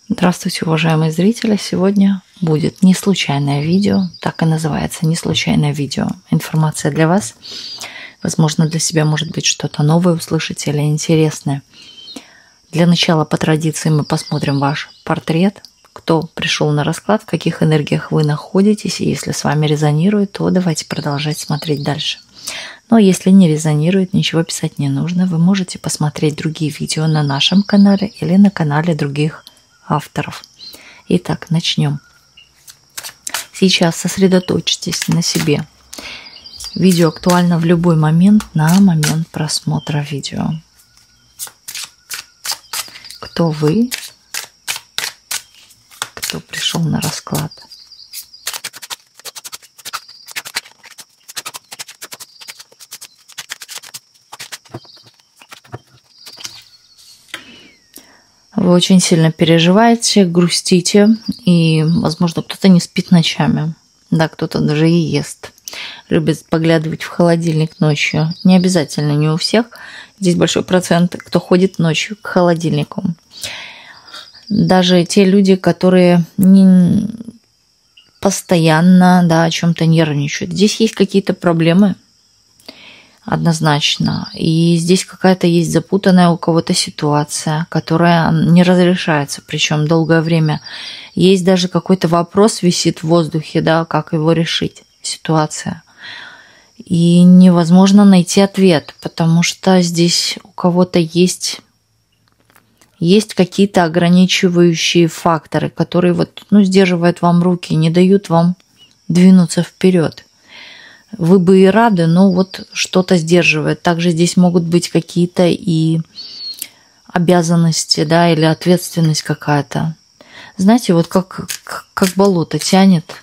Здравствуйте, уважаемые зрители! Сегодня будет неслучайное видео, так и называется, неслучайное видео. Информация для вас. Возможно, для себя, может быть, что-то новое услышите или интересное. Для начала, по традиции, мы посмотрим ваш портрет, кто пришел на расклад, в каких энергиях вы находитесь. И если с вами резонирует, то давайте продолжать смотреть дальше. Но если не резонирует, ничего писать не нужно. Вы можете посмотреть другие видео на нашем канале или на канале других авторов. Итак, начнем. Сейчас сосредоточьтесь на себе. Видео актуально в любой момент, на момент просмотра видео. Кто вы? Кто пришел на расклад? Вы очень сильно переживаете, грустите, и, возможно, кто-то не спит ночами. Да, кто-то даже и ест. Любит поглядывать в холодильник ночью. Не обязательно, не у всех. Здесь большой процент, кто ходит ночью к холодильнику. Даже те люди, которые не постоянно, да, о чем-то нервничают. Здесь есть какие-то проблемы. Однозначно. И здесь какая-то есть запутанная у кого-то ситуация, которая не разрешается, причем долгое время. Есть даже какой-то вопрос висит в воздухе, да, как его решить, ситуация. И невозможно найти ответ, потому что здесь у кого-то есть какие-то ограничивающие факторы, которые вот, сдерживают вам руки, не дают вам двинуться вперед. Вы бы и рады, но вот что-то сдерживает. Также здесь могут быть какие-то и обязанности, да, или ответственность какая-то. Знаете, вот как болото тянет.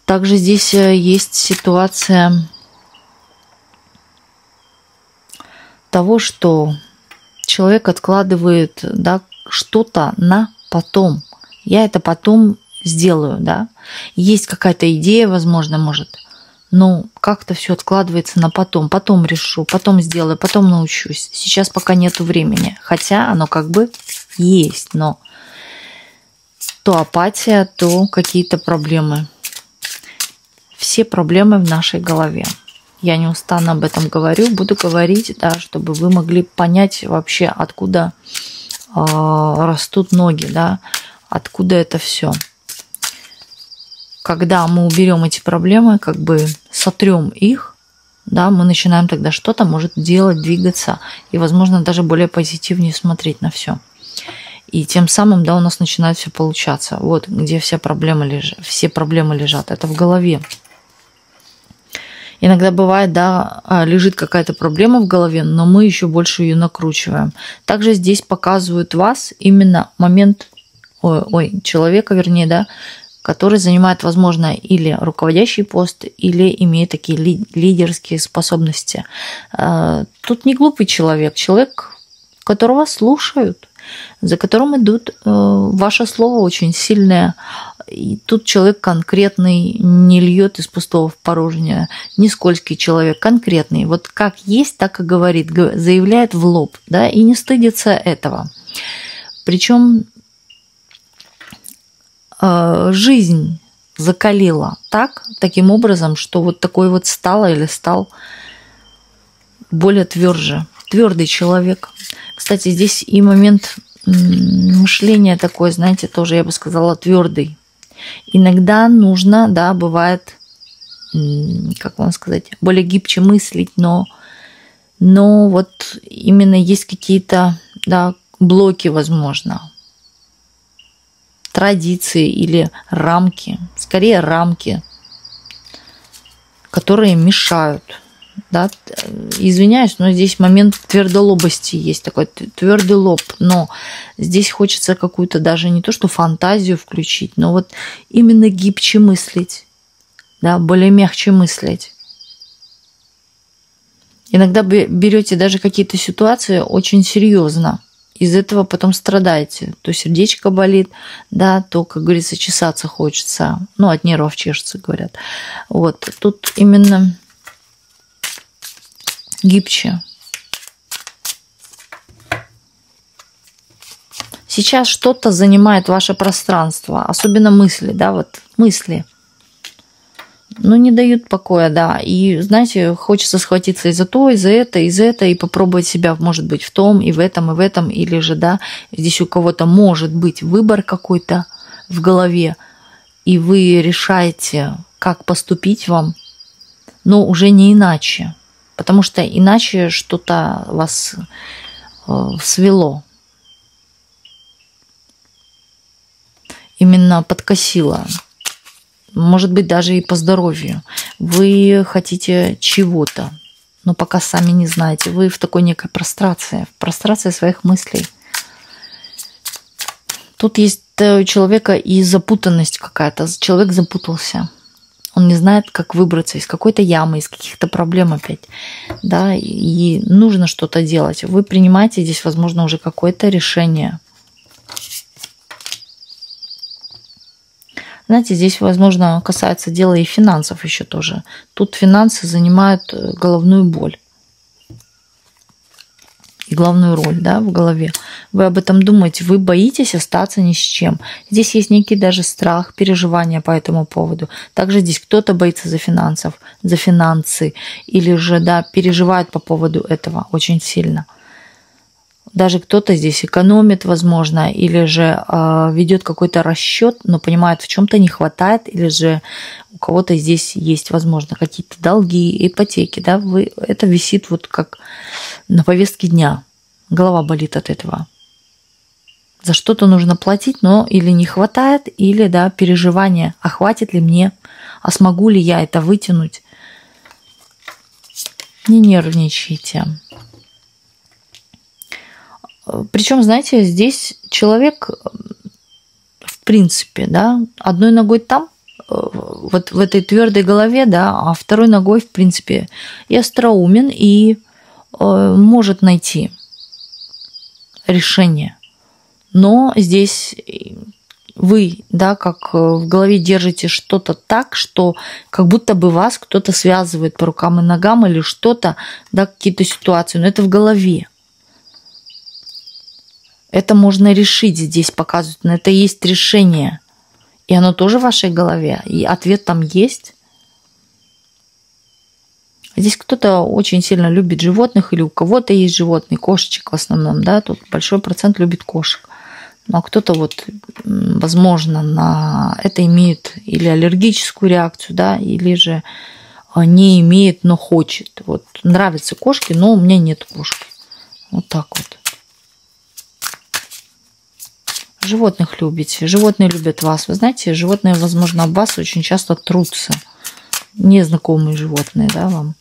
Также здесь есть ситуация того, что человек откладывает, да, что-то на потом. Я это потом сделаю, да. Есть какая-то идея, возможно, может. Но как-то все откладывается на потом. Потом решу, потом сделаю, потом научусь. Сейчас пока нету времени. Хотя оно как бы есть, но то апатия, то какие-то проблемы. Все проблемы в нашей голове. Я неустанно об этом говорю, буду говорить, да, чтобы вы могли понять вообще, откуда растут ноги, да, откуда это все. Когда мы уберем эти проблемы, как бы сотрем их, да, мы начинаем тогда что-то может делать, двигаться и, возможно, даже более позитивнее смотреть на все. И тем самым, да, у нас начинает все получаться. Вот где все проблемы лежат. Это в голове. Иногда бывает, да, лежит какая-то проблема в голове, но мы еще больше ее накручиваем. Также здесь показывают вас именно момент, человека, вернее, да, который занимает, возможно, или руководящий пост, или имеет такие лидерские способности. Тут не глупый человек, которого слушают, за которым идут. Ваше слово очень сильное. И тут человек конкретный, не льет из пустого в порожнее, не скользкий человек, конкретный. Вот как есть, так и говорит, заявляет в лоб, да, и не стыдится этого. Причем жизнь закалила таким образом, что вот такой вот стал более твердый человек. Кстати, здесь и момент мышления такой, знаете, тоже, я бы сказала, твердый. Иногда нужно, да, бывает, как вам сказать, более гибче мыслить, но вот именно есть какие-то, да, блоки, возможно, традиции или рамки, скорее рамки, которые мешают. Да? Извиняюсь, но здесь момент твердолобости есть, такой твердый лоб, но здесь хочется какую-то даже не то что фантазию включить, но вот именно гибче мыслить, да, более мягче мыслить. Иногда берете даже какие-то ситуации очень серьезно. Из этого потом страдаете. То сердечко болит, да, то, как говорится, чесаться хочется. От нервов чешется, говорят. Вот. Тут именно гибче. Сейчас что-то занимает ваше пространство, особенно мысли, да, вот мысли. Ну, не дают покоя, да. И, знаете, хочется схватиться и за то, и за это, и попробовать себя, может быть, в том, и в этом, или же, да, здесь у кого-то может быть выбор какой-то в голове, и вы решаете, как поступить вам, но уже не иначе, потому что иначе что-то вас свело, именно подкосило. Может быть, даже и по здоровью. Вы хотите чего-то, но пока сами не знаете. Вы в такой некой прострации, в прострации своих мыслей. Тут есть у человека и запутанность какая-то. Человек запутался. Он не знает, как выбраться из какой-то ямы, из каких-то проблем опять. Да, и нужно что-то делать. Вы принимаете здесь, возможно, уже какое-то решение. Знаете, здесь, возможно, касается дела и финансов еще тоже. Тут финансы занимают головную боль. И главную роль, да, в голове. Вы об этом думаете, вы боитесь остаться ни с чем. Здесь есть некий даже страх, переживания по этому поводу. Также здесь кто-то боится за финансов, за финансы. Или же, да, переживает по поводу этого очень сильно. Даже кто-то здесь экономит, возможно, или же ведет какой-то расчет, но понимает, в чем-то не хватает, или же у кого-то здесь есть, возможно, какие-то долги, ипотеки, да, это висит вот как на повестке дня. Голова болит от этого. За что-то нужно платить, но или не хватает, или, да, переживание, а хватит ли мне, а смогу ли я это вытянуть. Не нервничайте. Причем, знаете, здесь человек, в принципе, да, одной ногой там, вот в этой твердой голове, да, а второй ногой, в принципе, и остроумен, и может найти решение. Но здесь вы, да, как в голове держите что-то так, что как будто бы вас кто-то связывает по рукам и ногам или что-то, да, какие-то ситуации, но это в голове. Это можно решить здесь, показывают, но это есть решение. И оно тоже в вашей голове. И ответ там есть. Здесь кто-то очень сильно любит животных, или у кого-то есть животные, кошечек в основном, да, тут большой процент любит кошек. Ну, а кто-то вот, возможно, на это имеет или аллергическую реакцию, да, или же не имеет, но хочет. Вот нравятся кошки, но у меня нет кошки. Вот так вот. Животных любите, животные любят вас. Вы знаете, животные, возможно, об вас очень часто трутся. Незнакомые животные, да, вам.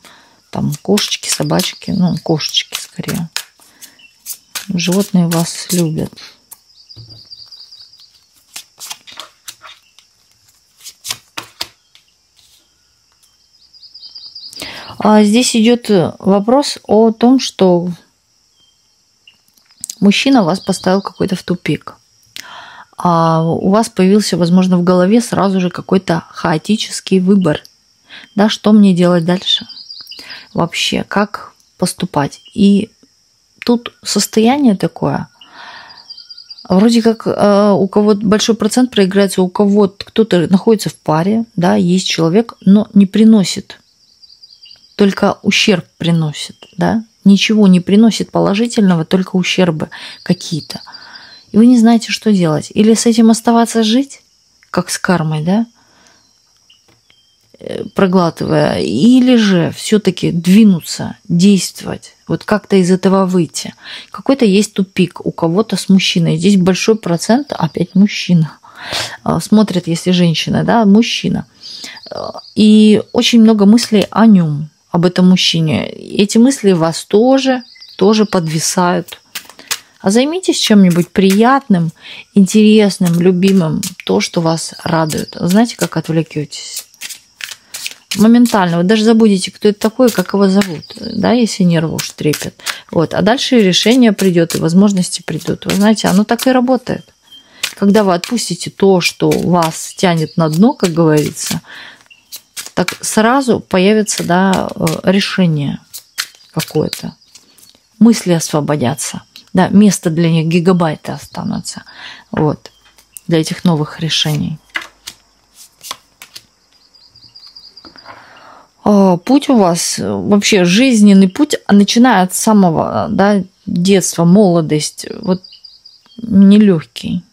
Там кошечки, собачки, ну, кошечки скорее. Животные вас любят. А здесь идет вопрос о том, что мужчина вас поставил какой-то в тупик. А у вас появился, возможно, в голове сразу же какой-то хаотический выбор. Да, что мне делать дальше? Вообще, как поступать? И тут состояние такое, вроде как у кого-то большой процент проиграется, у кого-то кто-то находится в паре, да, есть человек, но не приносит, только ущерб приносит, да, ничего не приносит положительного, только ущербы какие-то. И вы не знаете, что делать. Или с этим оставаться жить, как с кармой, да, проглатывая, или же все-таки двинуться, действовать, вот как-то из этого выйти. Какой-то есть тупик у кого-то с мужчиной. Здесь большой процент, опять мужчина. Смотрит, если женщина, да, мужчина. И очень много мыслей о нем, об этом мужчине. Эти мысли вас тоже подвисают. А займитесь чем-нибудь приятным, интересным, любимым, то, что вас радует. Знаете, как отвлекетесь? Моментально. Вы даже забудете, кто это такой, как его зовут, да, если нервы уж трепет. Вот. А дальше решение придет, и возможности придут. Вы знаете, оно так и работает. Когда вы отпустите то, что вас тянет на дно, как говорится, так сразу появится, да, решение какое-то. Мысли освободятся. Да, место для них, гигабайты останутся. Вот. Для этих новых решений. Путь у вас, вообще жизненный путь, начиная от самого, да, детства, молодость, вот нелегкий.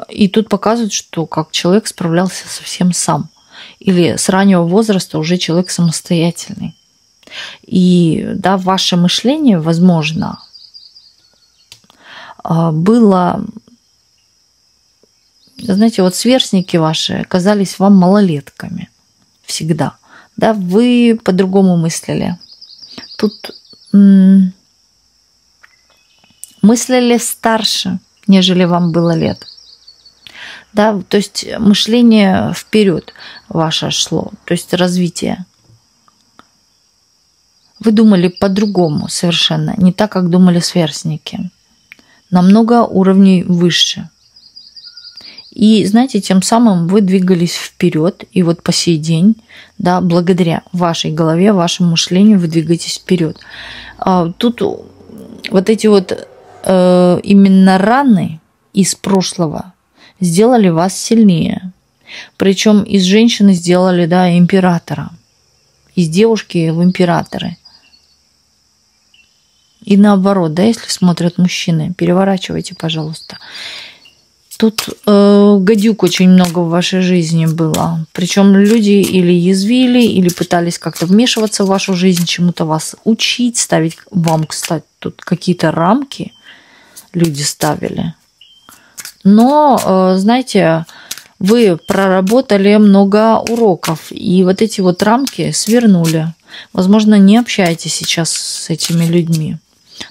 И тут показывают, что как человек справлялся совсем сам. Или с раннего возраста уже человек самостоятельный. И да, ваше мышление, возможно, было, знаете, вот сверстники ваши казались вам малолетками всегда. Да, вы по-другому мыслили. Тут мыслили старше, нежели вам было лет. Да, то есть мышление вперед ваше шло, то есть развитие. Вы думали по-другому совершенно, не так, как думали сверстники. Намного уровней выше. И, знаете, тем самым вы двигались вперед, и вот по сей день, да, благодаря вашей голове, вашему мышлению вы двигаетесь вперед. Тут вот эти вот именно раны из прошлого сделали вас сильнее. Причем из женщины сделали, да, императора. Из девушки в императоры. И наоборот, да, если смотрят мужчины, переворачивайте, пожалуйста. Тут гадюк очень много в вашей жизни было. Причем люди или язвили, или пытались как-то вмешиваться в вашу жизнь, чему-то вас учить, ставить вам, кстати, тут какие-то рамки люди ставили. Но, знаете, вы проработали много уроков, и вот эти вот рамки свернули. Возможно, не общаетесь сейчас с этими людьми.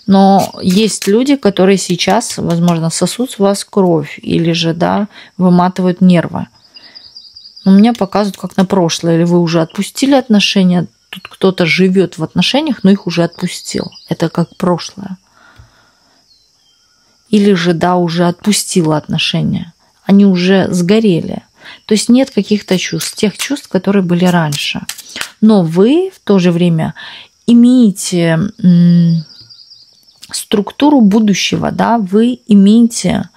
Но есть люди, которые сейчас, возможно, сосут с вас кровь или же, да, выматывают нервы. У меня показывают как на прошлое. Или вы уже отпустили отношения, тут кто-то живет в отношениях, но их уже отпустил. Это как прошлое. Или же, да, уже отпустила отношения. Они уже сгорели. То есть нет каких-то чувств, тех чувств, которые были раньше. Но вы в то же время имеете структуру будущего, да, вы имеете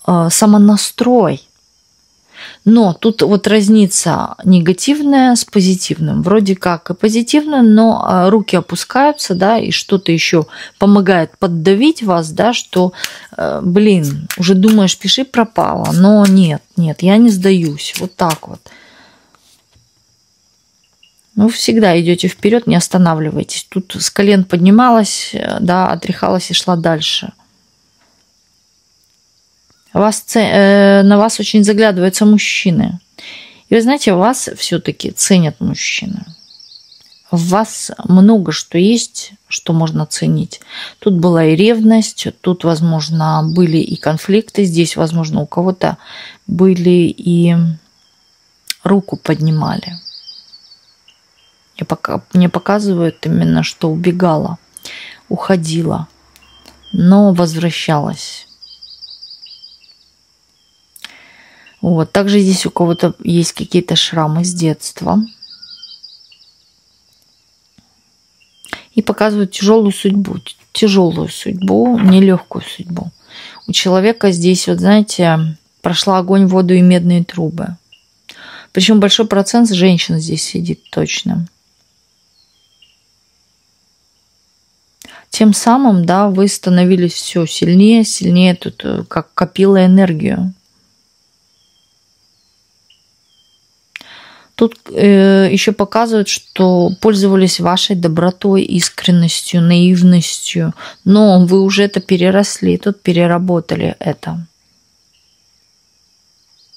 самонастрой. Но тут вот разница негативная с позитивным. Вроде как и позитивно, но руки опускаются, да, и что-то еще помогает поддавить вас, да, что, блин, уже думаешь, пиши пропало, но нет, я не сдаюсь. Вот так вот. Ну, всегда идете вперед, не останавливайтесь. Тут с колен поднималась, да, отряхалась и шла дальше. На вас очень заглядываются мужчины. И вы знаете, вас все-таки ценят мужчины. В вас много что есть, что можно ценить. Тут была и ревность, тут, возможно, были и конфликты. Здесь, возможно, у кого-то были и руку поднимали. Мне показывают именно, что убегала, уходила, но возвращалась. Вот. Также здесь у кого-то есть какие-то шрамы с детства. И показывают тяжелую судьбу, нелегкую судьбу. У человека здесь, вот знаете, прошла огонь, воду и медные трубы. Причем большой процент женщин здесь сидит точно. Тем самым, да, вы становились все сильнее, тут как копила энергию. Тут еще показывают, что пользовались вашей добротой, искренностью, наивностью, но вы уже это переросли, тут переработали это.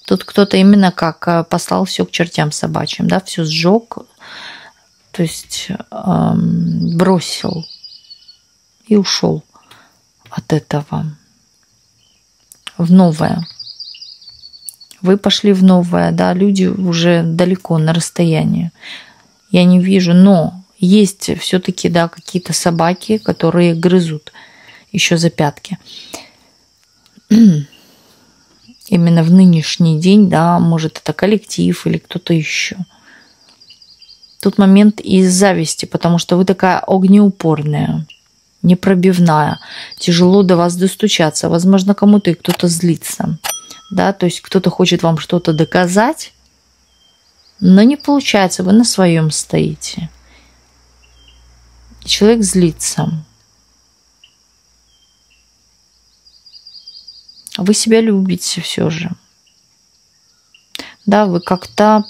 Тут кто-то именно как послал все к чертям собачьим, да, все сжег, то есть бросил. И ушел от этого в новое. Вы пошли в новое, да, люди уже далеко, на расстоянии. Я не вижу, но есть все-таки, да, какие-то собаки, которые грызут еще за пятки. Именно в нынешний день, да, может, это коллектив или кто-то еще. Тут момент из зависти, потому что вы такая огнеупорная. непробивная, тяжело до вас достучаться. Возможно, кому-то и кто-то злится. Да, то есть кто-то хочет вам что-то доказать, но не получается, вы на своем стоите. Человек злится. Вы себя любите все же. Да, вы как-то...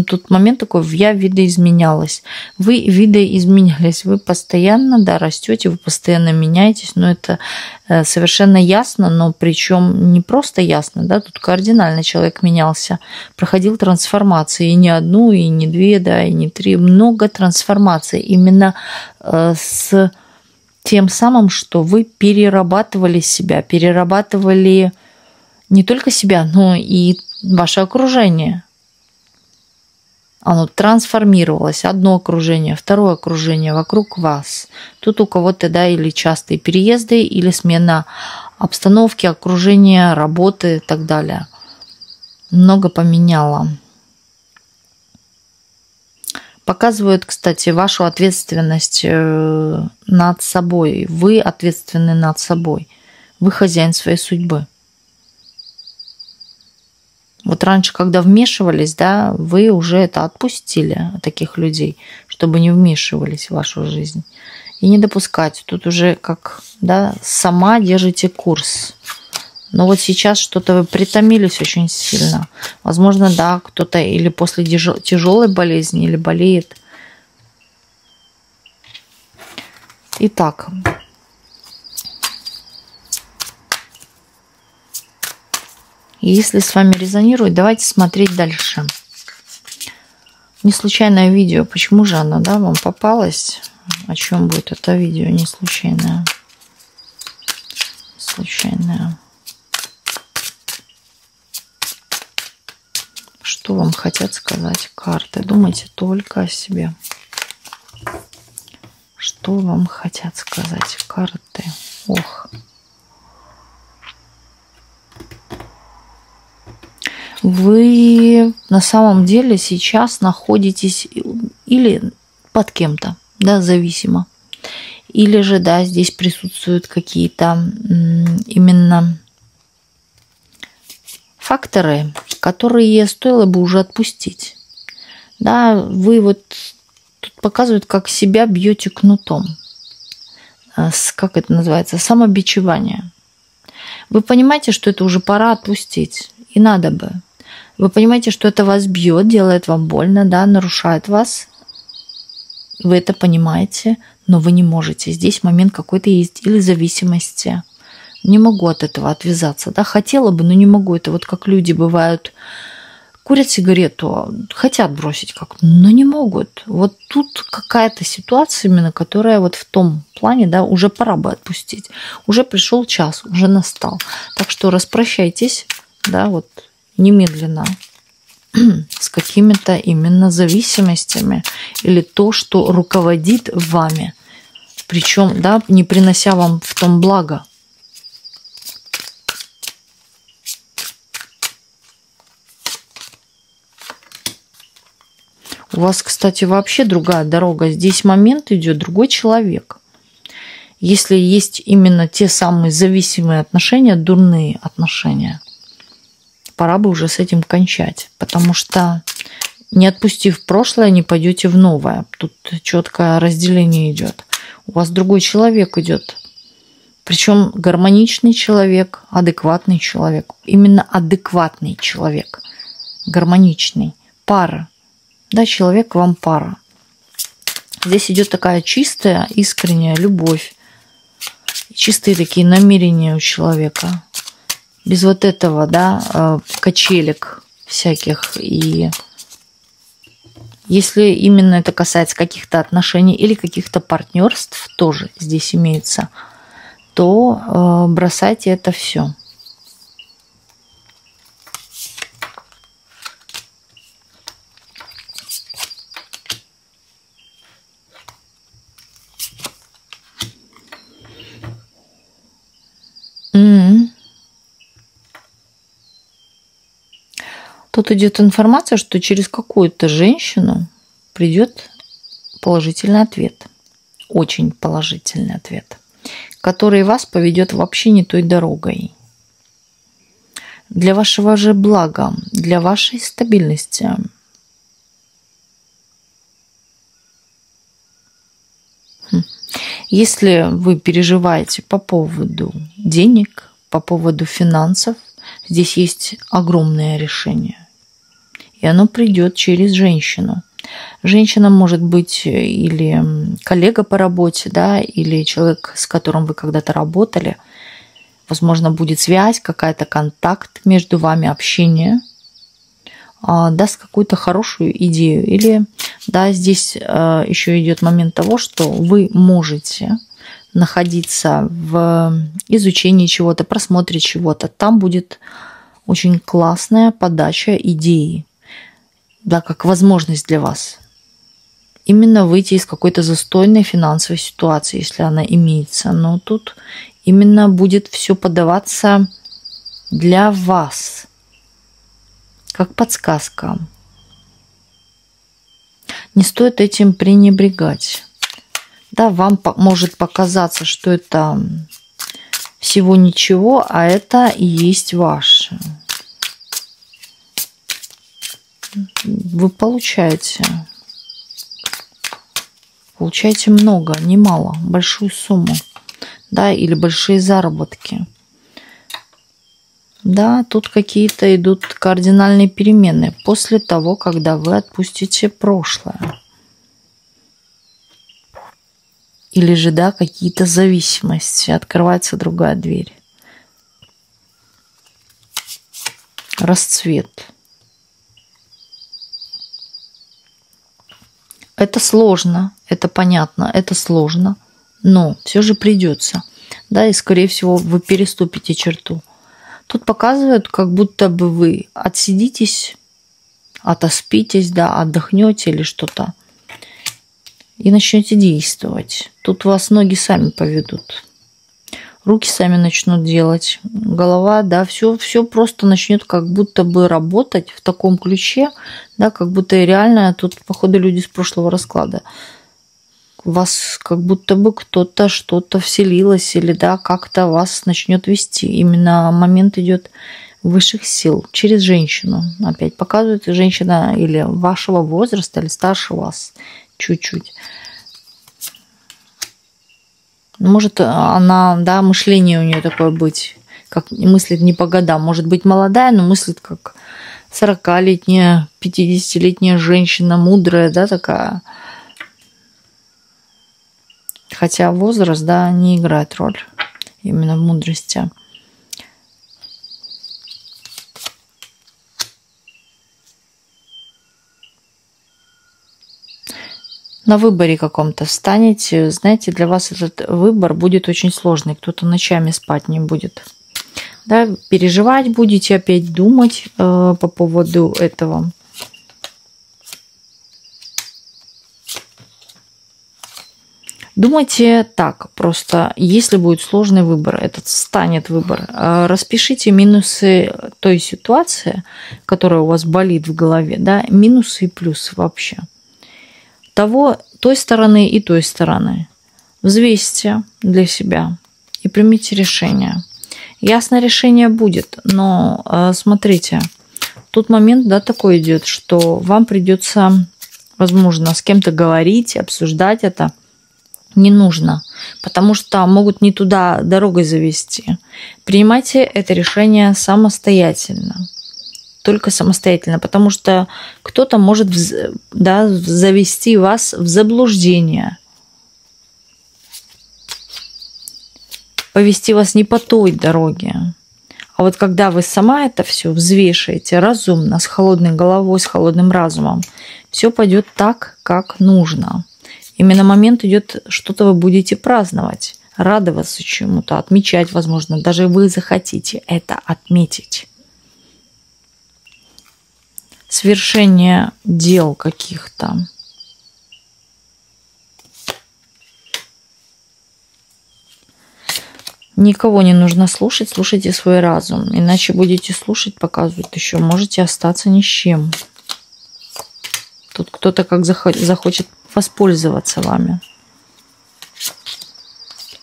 Тут момент такой, я видоизменялась. Вы видоизменялись. Вы постоянно, да, растете, вы постоянно меняетесь. Но это совершенно ясно, но причем не просто ясно, да, тут кардинально человек менялся. Проходил трансформации. И не одну, и не две, да, и не три. Много трансформаций. Именно с тем самым, что вы перерабатывали себя. Перерабатывали не только себя, но и ваше окружение. Оно трансформировалось. Одно окружение, второе окружение вокруг вас. Тут у кого-то, да, или частые переезды, или смена обстановки, окружения, работы и так далее. Много поменяло. Показывают, кстати, вашу ответственность над собой. Вы ответственны над собой. Вы хозяин своей судьбы. Вот раньше, когда вмешивались, да, вы уже это отпустили, таких людей, чтобы не вмешивались в вашу жизнь. И не допускать. Тут уже как, да, сама держите курс. Но вот сейчас что-то вы притомились очень сильно. Возможно, да, кто-то или после тяжелой болезни, или болеет. Итак. Если с вами резонирует, давайте смотреть дальше. Не случайное видео. Почему же оно, да, вам попалось? О чем будет это видео? Не случайное. Случайное. Что вам хотят сказать карты? Думайте только о себе. Что вам хотят сказать карты? Ох. Вы на самом деле сейчас находитесь или под кем-то, да, зависимо. Или же, да, здесь присутствуют какие-то именно факторы, которые стоило бы уже отпустить. Да, вы вот тут показывают, как себя бьете кнутом. Как это называется? Самобичевание. Вы понимаете, что это уже пора отпустить. И надо бы. Вы понимаете, что это вас бьет, делает вам больно, да, нарушает вас. Вы это понимаете, но вы не можете. Здесь момент какой-то есть или зависимости. Не могу от этого отвязаться. Да? Хотела бы, но не могу. Это вот как люди бывают, курят сигарету, хотят бросить как-то, но не могут. Вот тут какая-то ситуация именно, которая вот в том плане, да, уже пора бы отпустить. Уже пришел час, уже настал. Так что распрощайтесь, да, вот немедленно с какими-то именно зависимостями или то, что руководит вами. Причем, да, не принося вам в том блага. У вас, кстати, вообще другая дорога. Здесь момент идет другой человек. Если есть именно те самые зависимые отношения, дурные отношения, пора бы уже с этим кончать. Потому что не отпустив прошлое, не пойдете в новое. Тут четкое разделение идет. У вас другой человек идет. Причем гармоничный человек, адекватный человек. Именно адекватный человек. Гармоничный. Пара. Да, человек вам пара. Здесь идет такая чистая, искренняя любовь. Чистые такие намерения у человека. Без вот этого, да, качелек всяких. И если именно это касается каких-то отношений или каких-то партнерств, тоже здесь имеется, то бросайте это все. Тут идет информация, что через какую-то женщину придет положительный ответ. Очень положительный ответ. который вас поведет вообще не той дорогой. Для вашего же блага, для вашей стабильности. Если вы переживаете по поводу денег, по поводу финансов, здесь есть огромное решение. И оно придет через женщину. Женщина может быть или коллега по работе, да, или человек, с которым вы когда-то работали. Возможно, будет связь, какая-то контакт между вами, общение. Даст какую-то хорошую идею. Или, да, здесь еще идет момент того, что вы можете находиться в изучении чего-то, просмотре чего-то. Там будет очень классная подача идеи, да, как возможность для вас. Именно выйти из какой-то застойной финансовой ситуации, если она имеется. Но тут именно будет все подаваться для вас, как подсказка. Не стоит этим пренебрегать. Да, вам может показаться, что это всего ничего, а это и есть ваше. Вы получаете много, немало, большую сумму, да, или большие заработки. Да, тут какие-то идут кардинальные перемены после того, когда вы отпустите прошлое. Или же, да, какие-то зависимости, открывается другая дверь. Расцвет. Это сложно, это понятно, это сложно, но все же придется. Да, и скорее всего вы переступите черту. Тут показывают, как будто бы вы отсидитесь, отоспитесь, да, отдохнете или что-то. И начнете действовать. Тут вас ноги сами поведут. Руки сами начнут делать. Голова, да, все просто начнет как будто бы работать в таком ключе, да, как будто и реально тут, походу, люди с прошлого расклада. Вас как будто бы кто-то что-то вселилось или, да, как-то вас начнет вести. Именно момент идет высших сил через женщину. Опять показывает женщина или вашего возраста, или старше вас чуть-чуть. Может, она, да, мышление у нее такое быть, как мыслит не по годам. Может быть, молодая, но мыслит как 40-летняя, 50-летняя женщина, мудрая, да, такая. Хотя возраст, да, не играет роль именно в мудрости. На выборе каком-то встанете, знаете, для вас этот выбор будет очень сложный. Кто-то ночами спать не будет. Да, переживать будете, опять думать по поводу этого. Думайте так, просто если будет сложный выбор, этот станет выбор, распишите минусы той ситуации, которая у вас болит в голове, да, минусы и плюсы вообще. Той стороны и той стороны. Взвесьте для себя и примите решение. Ясно, решение будет, но смотрите, тут момент, да, такой идет, что вам придется, возможно, с кем-то говорить, обсуждать это. Не нужно, потому что могут не туда дорогой завести. Принимайте это решение самостоятельно. Только самостоятельно, потому что кто-то может, да, завести вас в заблуждение. Повести вас не по той дороге. А вот когда вы сама это все взвешиваете разумно, с холодной головой, с холодным разумом, все пойдет так, как нужно. Именно момент идет, что-то вы будете праздновать, радоваться чему-то, отмечать, возможно, даже вы захотите это отметить. Свершение дел каких-то. Никого не нужно слушать, слушайте свой разум. Иначе будете слушать, показывают еще, можете остаться ни с чем. Тут кто-то как захочет воспользоваться вами.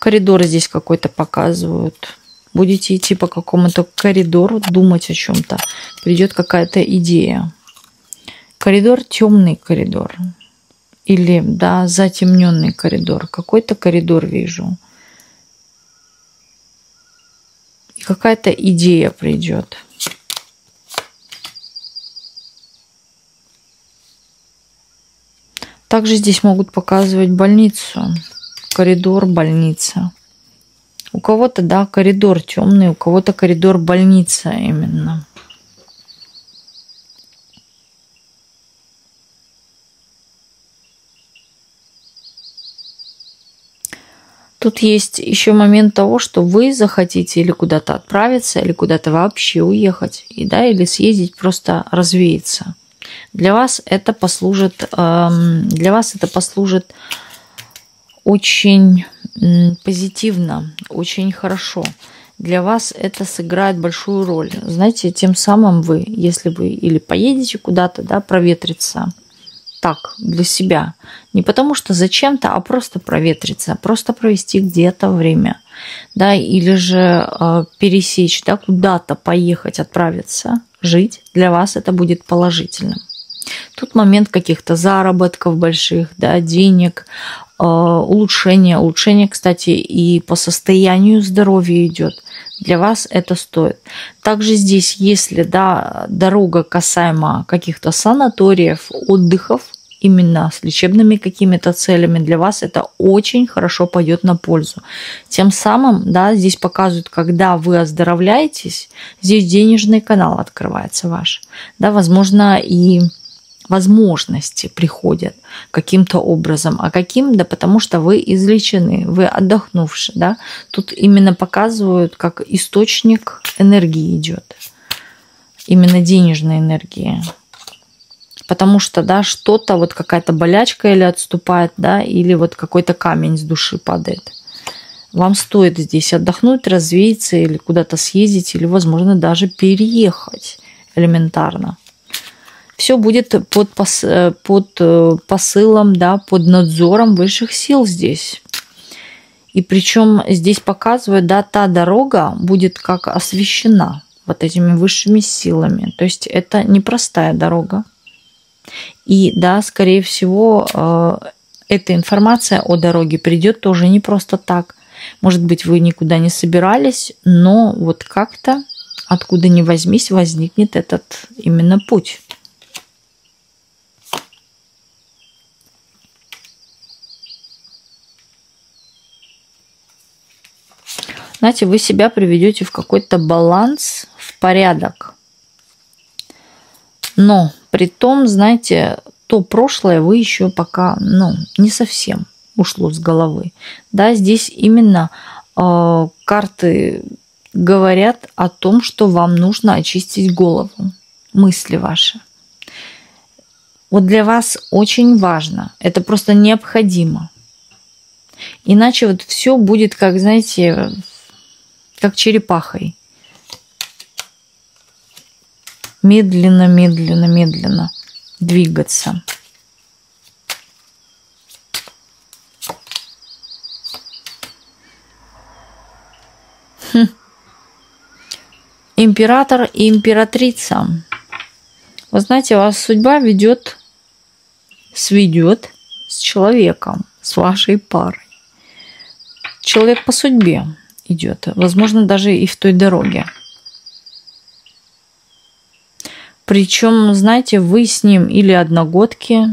Коридор здесь какой-то показывают. Будете идти по какому-то коридору, думать о чем-то. Придет какая-то идея. Коридор, темный коридор. Или, да, затемненный коридор. Какой-то коридор вижу. И какая-то идея придет. Также здесь могут показывать больницу. Коридор, больница. У кого-то, да, коридор темный, у кого-то коридор больница именно. Тут есть еще момент того, что вы захотите или куда-то отправиться, или куда-то вообще уехать, и, да, или съездить, просто развеяться. Для вас это послужит очень позитивно, очень хорошо. Для вас это сыграет большую роль. Знаете, тем самым вы, если вы или поедете куда-то, да, проветриться, так, для себя. Не потому что зачем-то, а просто проветриться, просто провести где-то время. Да, или же пересечь, да, куда-то поехать, отправиться, жить. Для вас это будет положительным. Тут момент каких-то заработков больших, да, денег, улучшения. Улучшение, кстати, и по состоянию здоровья идет. Для вас это стоит. Также здесь, если, да, дорога касаемо каких-то санаториев, отдыхов, именно с лечебными какими-то целями, для вас это очень хорошо пойдет на пользу. Тем самым, да, здесь показывают, когда вы оздоровляетесь, здесь денежный канал открывается ваш. Да, возможно, и возможности приходят каким-то образом. А каким? Да потому что вы излечены, вы отдохнувшие. Да? Тут именно показывают, как источник энергии идет. Именно денежной энергии. Потому что, да, что-то, вот какая-то болячка или отступает, да, или вот какой-то камень с души падает. Вам стоит здесь отдохнуть, развеяться или куда-то съездить, или, возможно, даже переехать элементарно. Все будет под посылом, да, под надзором высших сил здесь. И причем здесь показывают, да, та дорога будет как освещена вот этими высшими силами. То есть это непростая дорога. И, да, скорее всего, эта информация о дороге придет тоже не просто так. Может быть, вы никуда не собирались, но вот как-то, откуда ни возьмись, возникнет этот именно путь. Знаете, вы себя приведете в какой-то баланс, в порядок. Но при том, знаете, то прошлое вы еще пока, не совсем ушло с головы. Да, здесь именно карты говорят о том, что вам нужно очистить голову, мысли ваши. Вот для вас очень важно, это просто необходимо. Иначе вот все будет, как, знаете, как черепахой. Медленно, медленно, медленно двигаться. Император и императрица. Вы знаете, вас судьба сведет с человеком, с вашей парой. Человек по судьбе идет, возможно, даже и в той дороге. Причем, знаете, вы с ним или одногодки,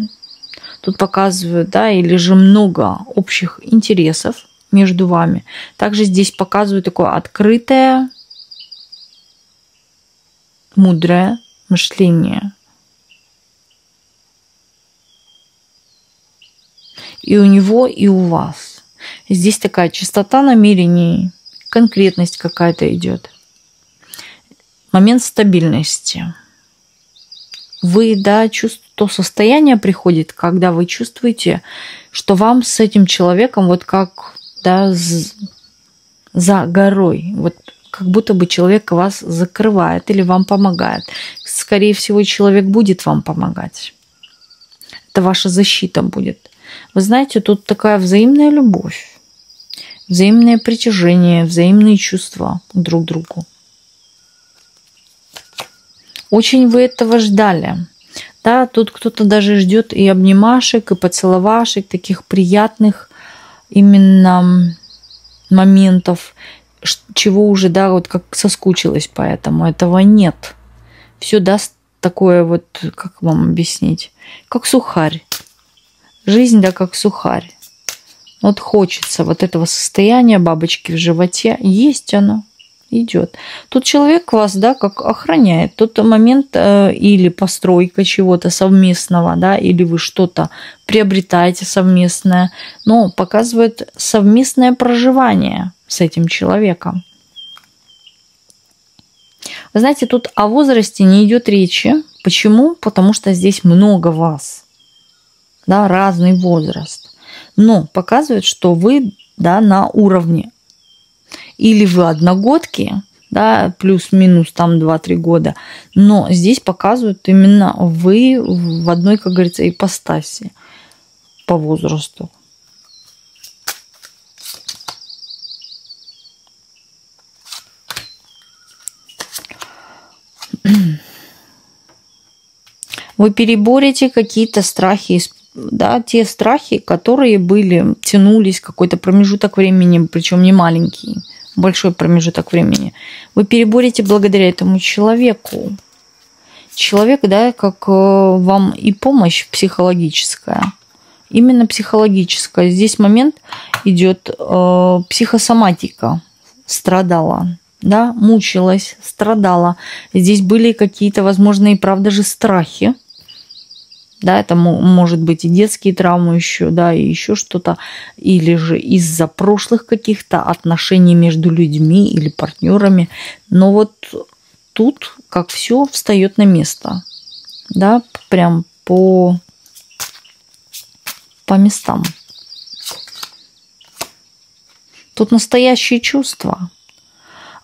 тут показывают, да, или же много общих интересов между вами. Также здесь показывают такое открытое, мудрое мышление. И у него, и у вас. Здесь такая чистота намерений, конкретность какая-то идет. Момент стабильности. Вы, да, то состояние приходит, когда вы чувствуете, что вам с этим человеком вот как, да, за горой. Вот как будто бы человек вас закрывает или вам помогает. Скорее всего, человек будет вам помогать. Это ваша защита будет. Вы знаете, тут такая взаимная любовь. взаимное притяжение, взаимные чувства друг к другу. Очень вы этого ждали. Да, тут кто-то даже ждет и обнимашек, и поцеловашек, таких приятных именно моментов, чего уже, да, вот как соскучилась поэтому. Этого нет. Все даст такое вот, как вам объяснить, как сухарь. Жизнь, да, как сухарь. Вот хочется вот этого состояния бабочки в животе. Есть оно. Идет. Тут человек вас, да, как охраняет. Тот момент или постройка чего-то совместного, да, или вы что-то приобретаете совместное, но показывает совместное проживание с этим человеком. Вы знаете, тут о возрасте не идет речи. Почему? Потому что здесь много вас, да, разный возраст. Но показывает, что вы, да, на уровне. Или вы одногодки, да, плюс-минус там 2-3 года, но здесь показывают именно вы в одной, как говорится, ипостаси по возрасту. Вы переборете какие-то страхи, да, те страхи, которые были, тянулись какой-то промежуток времени, причем не маленький, большой промежуток времени. Вы переборете благодаря этому человеку. Человек, да, как вам и помощь психологическая. Именно психологическая. Здесь момент идет психосоматика. Страдала, да, мучилась, страдала. Здесь были какие-то, возможно, и правда же страхи. Да, это может быть и детские травмы еще, да, и еще что-то. Или же из-за прошлых каких-то отношений между людьми или партнерами. Но вот тут как все встает на место. Да, прям по местам. Тут настоящие чувства.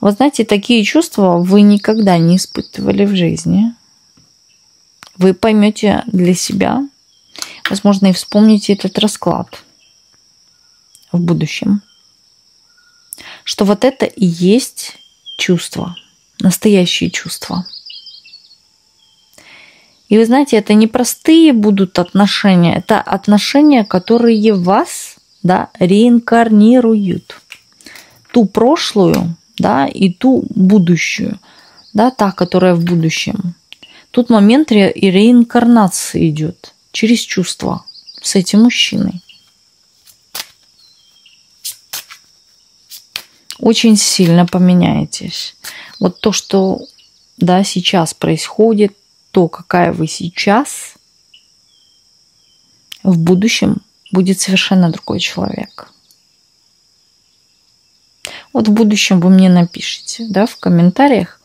Вы знаете, такие чувства вы никогда не испытывали в жизни. Вы поймете для себя, возможно, и вспомните этот расклад в будущем, что вот это и есть чувства, настоящие чувства. И вы знаете, это не простые будут отношения, это отношения, которые вас, да, реинкарнируют. Ту прошлую, да, и ту будущую, да, та, которая в будущем. Тут момент и реинкарнации идет через чувства с этим мужчиной. Очень сильно поменяетесь. Вот то, что, да, сейчас происходит, то, какая вы сейчас, в будущем будет совершенно другой человек. Вот в будущем вы мне напишите, да, в комментариях,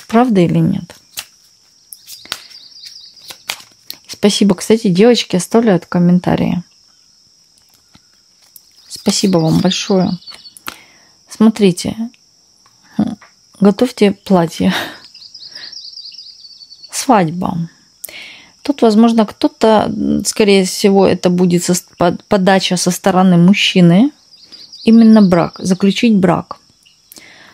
правда или нет. Спасибо. Кстати, девочки оставляют комментарии. Спасибо вам большое. Смотрите. Готовьте платье. Свадьба. Тут, возможно, кто-то, скорее всего, это будет подача со стороны мужчины. Именно брак. Заключить брак.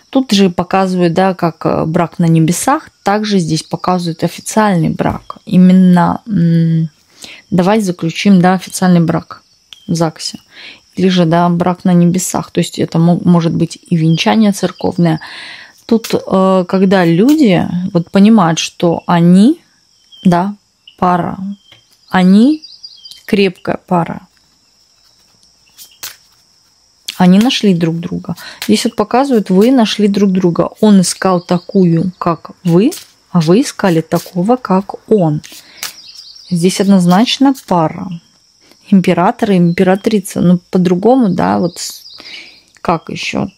Тут же показывают, да, как брак на небесах, также здесь показывают официальный брак. Именно давай заключим, да, официальный брак в ЗАГСе. Или же, да, брак на небесах. То есть это может быть и венчание церковное. Тут, когда люди вот понимают, что они, да, пара, они крепкая пара. Они нашли друг друга. Здесь вот показывают, вы нашли друг друга. Он искал такую, как вы, а вы искали такого, как он. Здесь однозначно пара. Император и императрица. Ну, по-другому, да, вот как еще?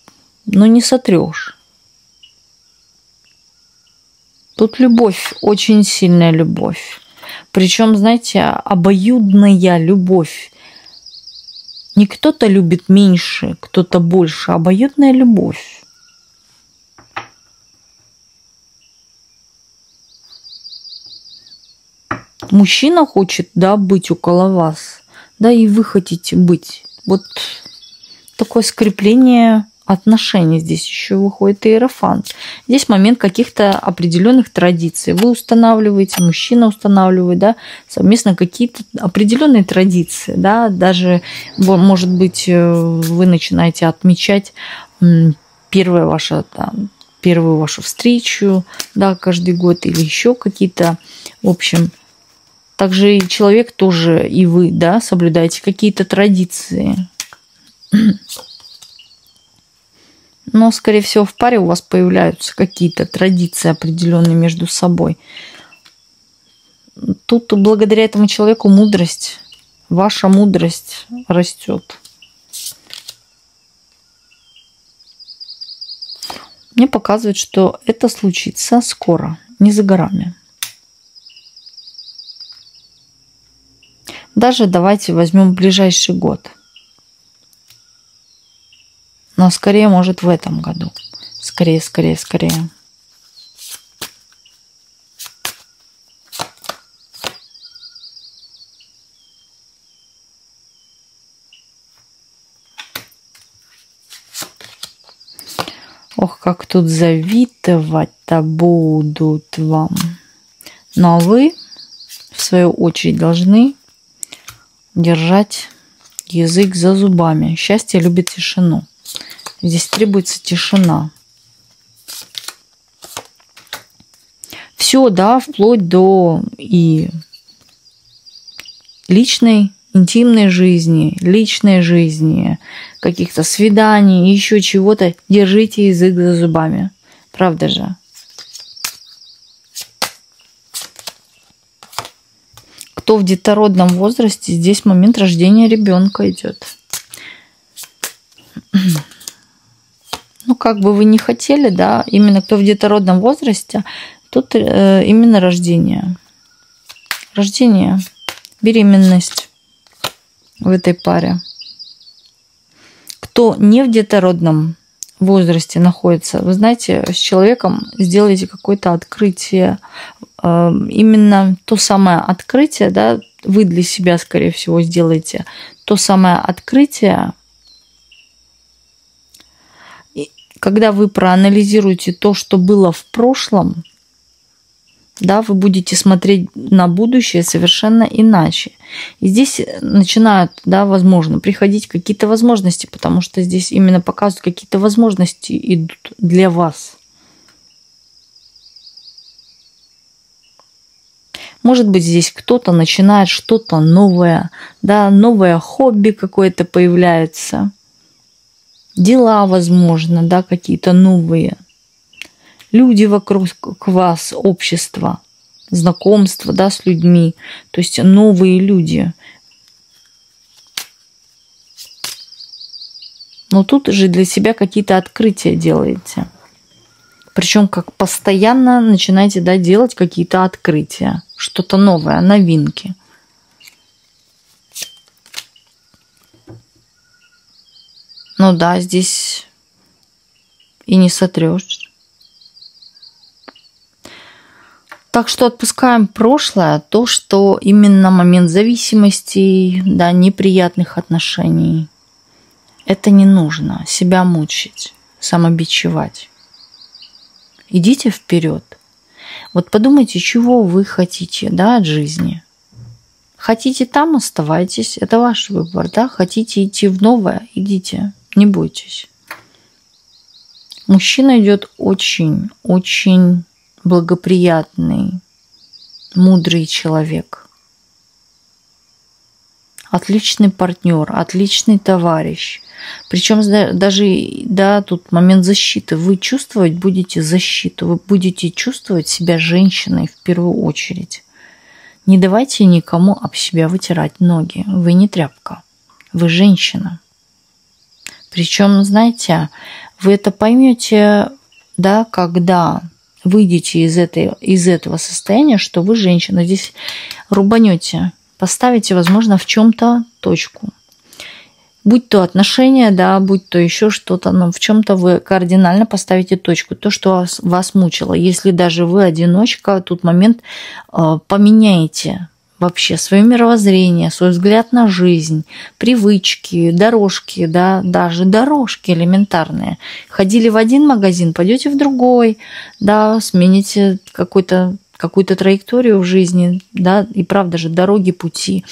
Ну, не сотрешь. Тут любовь, очень сильная любовь. Причем, знаете, обоюдная любовь. Не кто-то любит меньше, кто-то больше, а обоюдная любовь. Мужчина хочет, да, быть около вас, да, и вы хотите быть. Вот такое скрепление отношений. Здесь еще выходит иерофант. Здесь момент каких-то определенных традиций. Вы устанавливаете, мужчина устанавливает, да, совместно какие-то определенные традиции, да, даже, может быть, вы начинаете отмечать первую вашу встречу, да, каждый год или еще какие-то, в общем, также и человек тоже, и вы, да, соблюдаете какие-то традиции. Но, скорее всего, в паре у вас появляются какие-то традиции определенные между собой. Тут благодаря этому человеку мудрость, ваша мудрость растет. Мне показывает, что это случится скоро, не за горами. Даже давайте возьмем ближайший год. Но скорее, может, в этом году. Скорее, скорее, скорее. Ох, как тут завидовать-то будут вам. Ну а вы, в свою очередь, должны держать язык за зубами. Счастье любит тишину. Здесь требуется тишина. Все, да, вплоть до и личной, интимной жизни, каких-то свиданий, еще чего-то. Держите язык за зубами. Правда же? Кто в детородном возрасте, здесь момент рождения ребенка идет. Ну, как бы вы ни хотели, да, именно кто в детородном возрасте, тут именно рождение. Рождение, беременность в этой паре. Кто не в детородном возрасте находится, вы знаете, с человеком сделайте какое-то открытие. Именно то самое открытие, да, вы для себя, скорее всего, сделаете то самое открытие, когда вы проанализируете то, что было в прошлом, да, вы будете смотреть на будущее совершенно иначе. И здесь начинают, да, возможно, приходить какие-то возможности, потому что здесь именно показывают, какие-то возможности идут для вас. Может быть, здесь кто-то начинает что-то новое, да, новое хобби какое-то появляется. Дела, возможно, да, какие-то новые. Люди вокруг вас, общество, знакомство, да, с людьми. То есть новые люди. Но тут же для себя какие-то открытия делаете. Причем как постоянно начинаете, да, делать какие-то открытия. Что-то новое, новинки. Ну да, здесь и не сотрешь. Так что отпускаем прошлое, то, что именно момент зависимости, да, неприятных отношений. Это не нужно. Себя мучить, самобичевать. Идите вперед. Вот подумайте, чего вы хотите, да, от жизни. Хотите там, оставайтесь. Это ваш выбор, да. Хотите идти в новое, идите. Не бойтесь. Мужчина идет очень, очень благоприятный, мудрый человек. Отличный партнер, отличный товарищ. Причем даже, да, тут момент защиты. Вы чувствовать будете защиту. Вы будете чувствовать себя женщиной в первую очередь. Не давайте никому об себя вытирать ноги. Вы не тряпка. Вы женщина. Причем, знаете, вы это поймете, да, когда выйдете из этого состояния, что вы женщина. Здесь рубанете, поставите, возможно, в чем-то точку. Будь то отношения, да, будь то еще что-то, но в чем-то вы кардинально поставите точку. То, что вас мучило. Если даже вы одиночка, тут момент поменяете вообще свое мировоззрение, свой взгляд на жизнь, привычки, дорожки, да, даже дорожки элементарные. Ходили в один магазин, пойдете в другой, да, смените какую-то траекторию в жизни, да, и правда же, дороги, пути.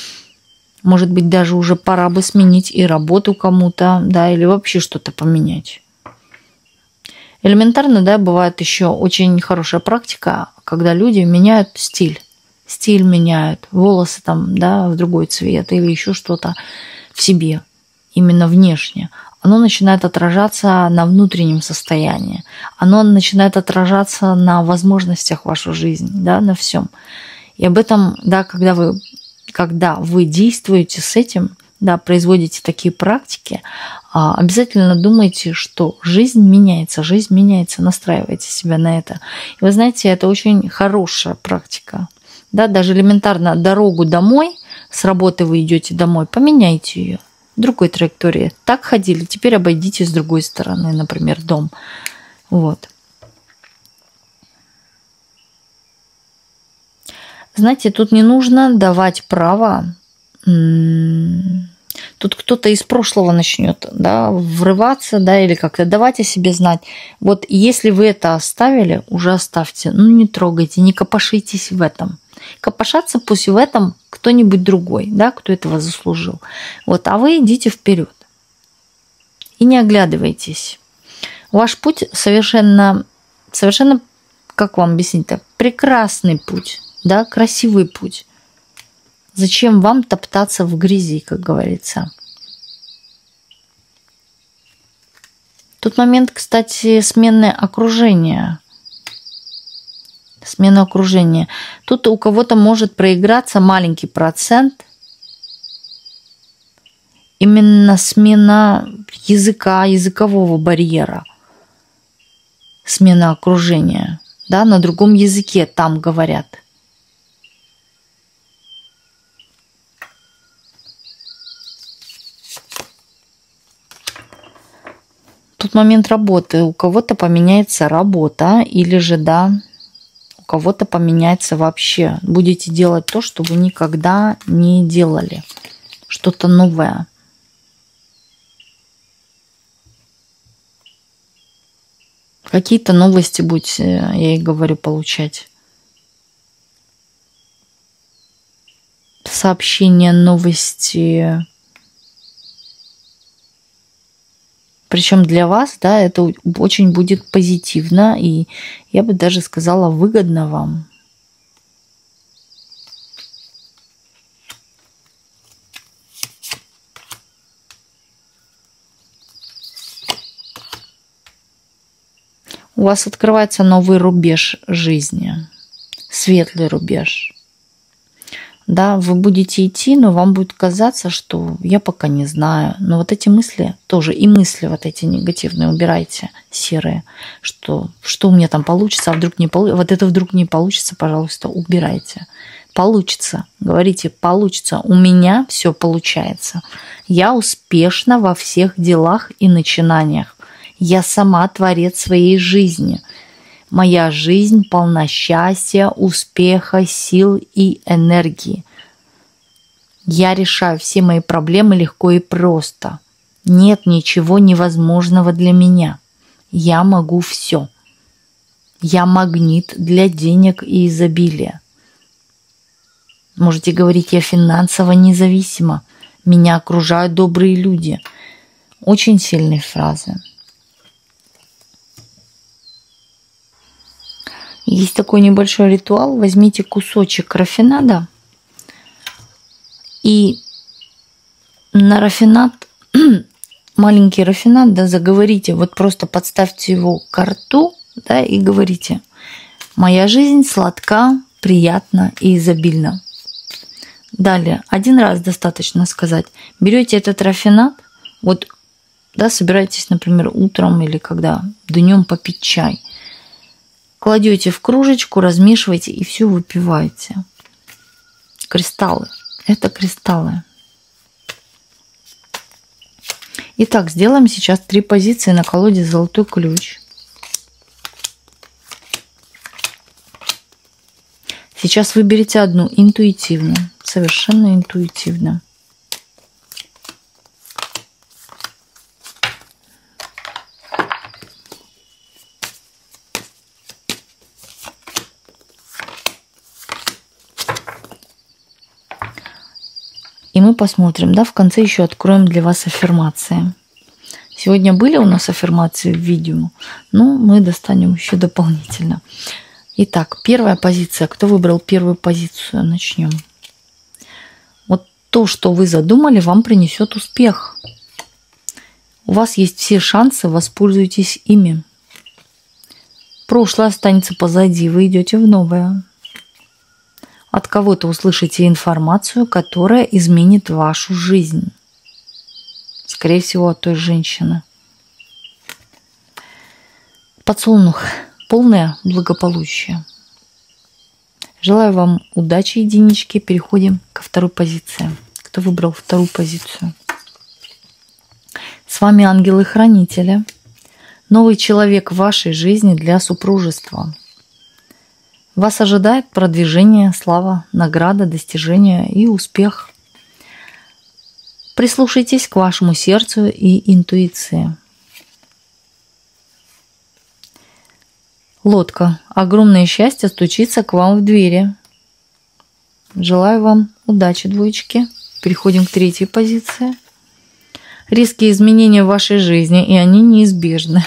Может быть, даже уже пора бы сменить и работу кому-то, да, или вообще что-то поменять. Элементарно, да, бывает еще очень хорошая практика, когда люди меняют стиль. Стиль меняют, волосы там, да, в другой цвет или еще что-то в себе, именно внешне. Оно начинает отражаться на внутреннем состоянии. Оно начинает отражаться на возможностях вашей жизни, да, на всем. И об этом, да, когда вы действуете с этим, да, производите такие практики, обязательно думайте, что жизнь меняется, настраивайте себя на это. И вы знаете, это очень хорошая практика. Да, даже элементарно дорогу домой, с работы вы идете домой, поменяйте ее другой траектории. Так ходили, теперь обойдите с другой стороны, например, дом. Вот. Знаете, тут не нужно давать право. Тут кто-то из прошлого начнет, да, врываться, да, или как-то давать о себе знать. Вот если вы это оставили, уже оставьте. Ну, не трогайте, не копошитесь в этом. Копошаться пусть в этом кто-нибудь другой, да, кто этого заслужил. Вот, а вы идите вперед. И не оглядывайтесь. Ваш путь совершенно, как вам объяснить-то, прекрасный путь, да, красивый путь. Зачем вам топтаться в грязи, как говорится? Тут момент, кстати, смены окружения. Смена окружения. Тут у кого-то может проиграться маленький процент. Именно смена языка, языкового барьера. Смена окружения. Да, на другом языке там говорят. Тут момент работы. У кого-то поменяется работа, или же, да, у кого-то поменяется вообще. Будете делать то, что вы никогда не делали. Что-то новое. Какие-то новости будете, я и говорю, получать. Сообщения, новости. Причем для вас, да, это очень будет позитивно и, я бы даже сказала, выгодно вам. У вас открывается новый рубеж жизни, светлый рубеж. Да, вы будете идти, но вам будет казаться, что я пока не знаю. Но вот эти мысли тоже, и мысли вот эти негативные убирайте, серые, что у меня там получится, а вдруг не получится. Вот это вдруг не получится, пожалуйста, убирайте. Получится, говорите, получится. У меня все получается. Я успешна во всех делах и начинаниях. Я сама творец своей жизни. Моя жизнь полна счастья, успеха, сил и энергии. Я решаю все мои проблемы легко и просто. Нет ничего невозможного для меня. Я могу все. Я магнит для денег и изобилия. Можете говорить, я финансово независима. Меня окружают добрые люди. Очень сильные фразы. Есть такой небольшой ритуал. Возьмите кусочек рафинада и на рафинад, маленький рафинад, да, заговорите. Вот просто подставьте его к рту, да, и говорите: моя жизнь сладка, приятна и изобильна. Далее, один раз достаточно сказать. Берете этот рафинад, вот, да, собираетесь, например, утром или когда днем попить чай. Кладете в кружечку, размешиваете и все выпиваете. Кристаллы. Это кристаллы. Итак, сделаем сейчас 3 позиции на колоде «Золотой ключ». Сейчас выберите одну интуитивно. совершенно интуитивно. И мы посмотрим, да, в конце еще откроем для вас аффирмации. Сегодня были у нас аффирмации в видео, но мы достанем еще дополнительно. Итак, первая позиция. Кто выбрал первую позицию? Начнем. Вот то, что вы задумали, вам принесет успех. У вас есть все шансы, воспользуйтесь ими. Прошлое останется позади, вы идете в новое. От кого-то услышите информацию, которая изменит вашу жизнь. Скорее всего, от той женщины. Подсолнух. Полное благополучие. Желаю вам удачи, единички. Переходим ко второй позиции. Кто выбрал вторую позицию? С вами ангелы-хранители. Новый человек в вашей жизни для супружества. Вас ожидает продвижение, слава, награда, достижение и успех. Прислушайтесь к вашему сердцу и интуиции. Лодка. Огромное счастье стучится к вам в двери. Желаю вам удачи, двоечки. Переходим к третьей позиции. Риски изменения в вашей жизни, и они неизбежны.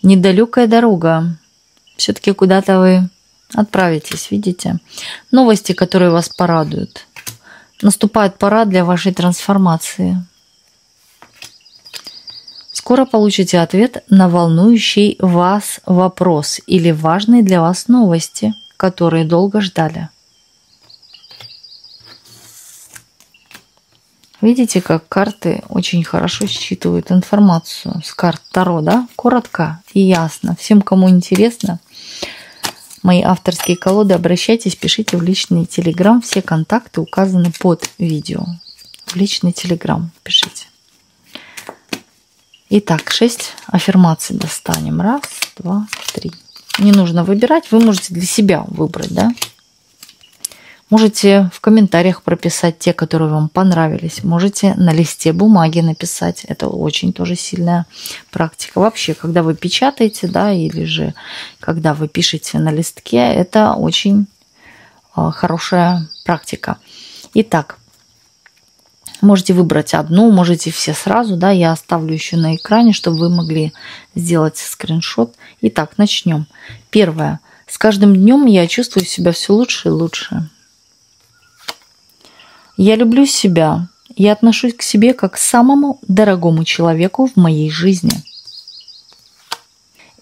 Недалекая дорога. Все-таки куда-то вы отправитесь, видите? Новости, которые вас порадуют. Наступает пора для вашей трансформации. Скоро получите ответ на волнующий вас вопрос или важные для вас новости, которые долго ждали. Видите, как карты очень хорошо считывают информацию с карт Таро, да? Коротко и ясно. Всем, кому интересно, мои авторские колоды, обращайтесь, пишите в личный телеграм. Все контакты указаны под видео. В личный телеграм пишите. Итак, 6 аффирмаций достанем. 1, 2, 3. Не нужно выбирать, вы можете для себя выбрать, да? Можете в комментариях прописать те, которые вам понравились. Можете на листе бумаги написать. Это очень тоже сильная практика. Вообще, когда вы печатаете, да, или же когда вы пишете на листке, это очень хорошая практика. Итак, можете выбрать одну, можете все сразу, да, я оставлю еще на экране, чтобы вы могли сделать скриншот. Итак, начнем. Первое. С каждым днем я чувствую себя все лучше и лучше. Я люблю себя. Я отношусь к себе как к самому дорогому человеку в моей жизни.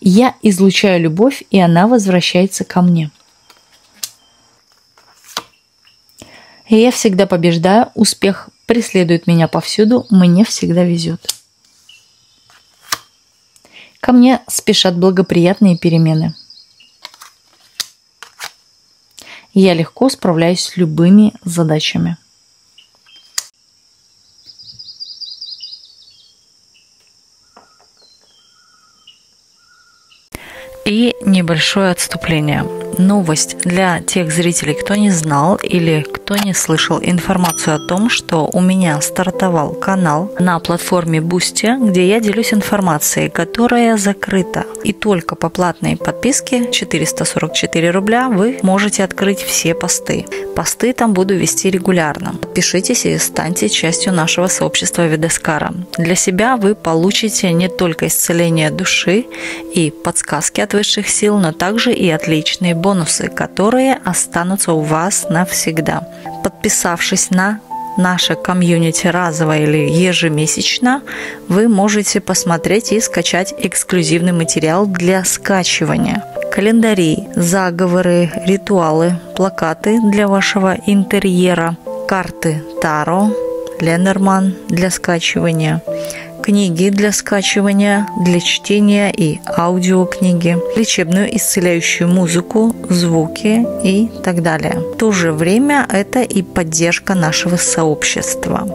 Я излучаю любовь, и она возвращается ко мне. И я всегда побеждаю. Успех преследует меня повсюду. Мне всегда везет. Ко мне спешат благоприятные перемены. Я легко справляюсь с любыми задачами. И небольшое отступление. Новость для тех зрителей, кто не знал или кто не слышал информацию о том, что у меня стартовал канал на платформе Boosty, где я делюсь информацией, которая закрыта. И только по платной подписке 444 рубля вы можете открыть все посты. Посты там буду вести регулярно. Подпишитесь и станьте частью нашего сообщества Ведескара. Для себя вы получите не только исцеление души и подсказки от высших сил, но также и отличные бонусы, которые останутся у вас навсегда. Подписавшись на наше комьюнити разово или ежемесячно, вы можете посмотреть и скачать эксклюзивный материал для скачивания. Календари, заговоры, ритуалы, плакаты для вашего интерьера, карты Таро, Ленорман для скачивания, книги для скачивания, для чтения и аудиокниги, лечебную исцеляющую музыку, звуки и так далее. В то же время это и поддержка нашего сообщества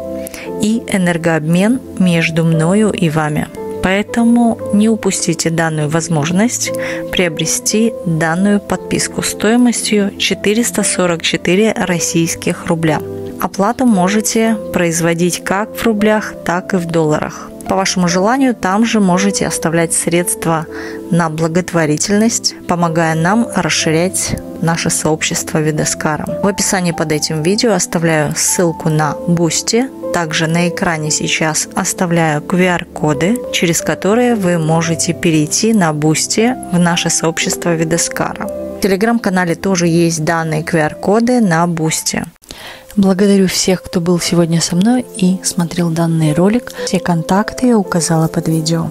и энергообмен между мною и вами. Поэтому не упустите данную возможность приобрести данную подписку стоимостью 444 российских рубля. Оплату можете производить как в рублях, так и в долларах. По вашему желанию, там же можете оставлять средства на благотворительность, помогая нам расширять наше сообщество Видаскара. В описании под этим видео оставляю ссылку на Boosty. Также на экране сейчас оставляю QR-коды, через которые вы можете перейти на Boosty в наше сообщество Видаскара. В телеграм-канале тоже есть данные QR-коды на Boosty. Благодарю всех, кто был сегодня со мной и смотрел данный ролик. Все контакты я указала под видео.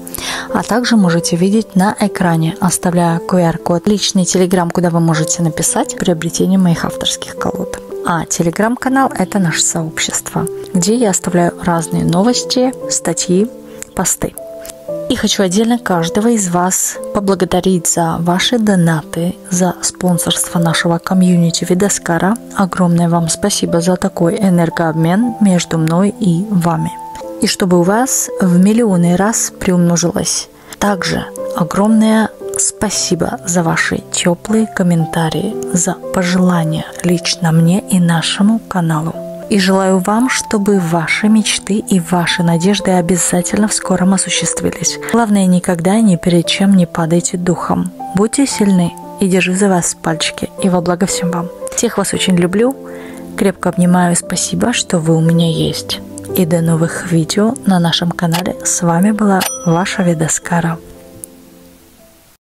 А также можете видеть на экране, оставляю QR-код, личный телеграм, куда вы можете написать приобретение моих авторских колод. А телеграм-канал – это наше сообщество, где я оставляю разные новости, статьи, посты. И хочу отдельно каждого из вас поблагодарить за ваши донаты, за спонсорство нашего комьюнити Видаскара. Огромное вам спасибо за такой энергообмен между мной и вами. И чтобы у вас в миллионы раз приумножилось. Также огромное спасибо за ваши теплые комментарии, за пожелания лично мне и нашему каналу. И желаю вам, чтобы ваши мечты и ваши надежды обязательно в скором осуществились. Главное, никогда ни перед чем не падайте духом. Будьте сильны и держу за вас пальчики. И во благо всем вам. Всех вас очень люблю. Крепко обнимаю. Спасибо, что вы у меня есть. И до новых видео на нашем канале. С вами была ваша Видаскара.